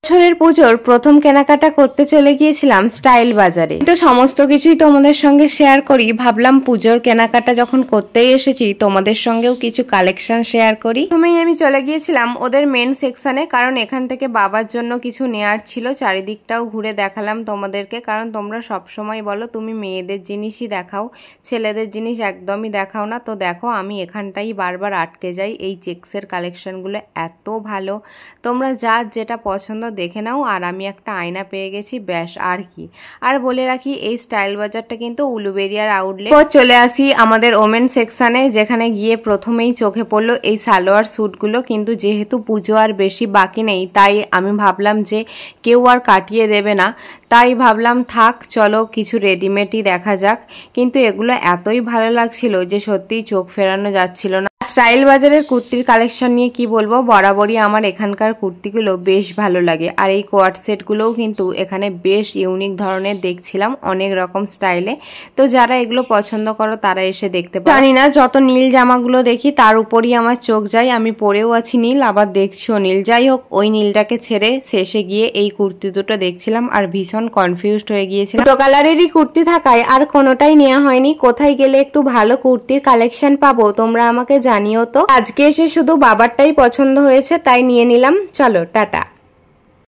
বছরের পুজোর প্রথম কেনাকাটা করতে চলে গিয়েছিলাম স্টাইল বাজারে। তো সমস্ত কিছুই তোমাদের সঙ্গে শেয়ার করি, ভাবলাম পুজোর কেনাকাটা যখন করতেই এসেছি তোমাদের সঙ্গেও কিছু কালেকশন শেয়ার করি। প্রথমেই আমি চলে গিয়েছিলাম ওদের মেন সেকশনে, কারণ এখান থেকে বাবার জন্য কিছু নেয়ার ছিল। চারিদিকটাও ঘুরে দেখালাম তোমাদেরকে, কারণ তোমরা সবসময় বলো তুমি মেয়েদের জিনিসই দেখাও, ছেলেদের জিনিস একদমই দেখাও না। তো দেখো আমি এখানটাই বারবার আটকে যাই, এই চেক্সের কালেকশনগুলো এত ভালো, তোমরা যার যেটা পছন্দ দেখে নাও। আর আমি একটা আয়না পেয়ে গেছি, ব্যাস আর কি। আর বলে রাখি এই স্টাইল বাজারটা কিন্তু উলুবেরিয়ার আউটলেট। চলে আসি আমাদের ওমেন সেকশনে, যেখানে গিয়ে প্রথমেই চোখে পড়লো এই সালোয়ার স্যুটগুলো। কিন্তু যেহেতু পুজো আর বেশি বাকি নেই, তাই আমি ভাবলাম যে কেউ আর কাটিয়ে দেবে না, তাই ভাবলাম থাক চলো কিছু রেডিমেডই দেখা যাক। কিন্তু এগুলো এতই ভালো লাগছিল যে সত্যিই চোখ ফেরানো যাচ্ছিল না। স্টাইল বাজারের কুর্তির কালেকশন নিয়ে কি বলবো, বরাবরই আমার এখানকার কুর্তিগুলো বেশ ভালো লাগে। আর এই কোয়ার্ড সেটগুলোও কিন্তু এখানে বেশ ইউনিক ধরনের দেখছিলাম, অনেক রকম স্টাইলে। তো যারা এগুলো পছন্দ করো তারা এসে দেখতে পারো। জানি না, যত নীল জামাগুলো দেখি তার উপরই আমার চোখ যায়। আমি পরেও আছি নীল, আবার দেখছিও নীল। যাই হোক, ওই নীলটাকে ছেড়ে শেষে গিয়ে এই কুর্তি দুটো দেখছিলাম আর ভীষণ কনফিউজড হয়ে গিয়েছিলাম। দুটো কালারেরই কুর্তি থাকায় আর কোনোটাই নেওয়া হয়নি। কোথায় গেলে একটু ভালো কুর্তির কালেকশন পাবো তোমরা আমাকে জানিও তো। আজকে এসে শুধু বাবারটাই পছন্দ হয়েছে, তাই নিয়ে নিলাম। চলো টাটা।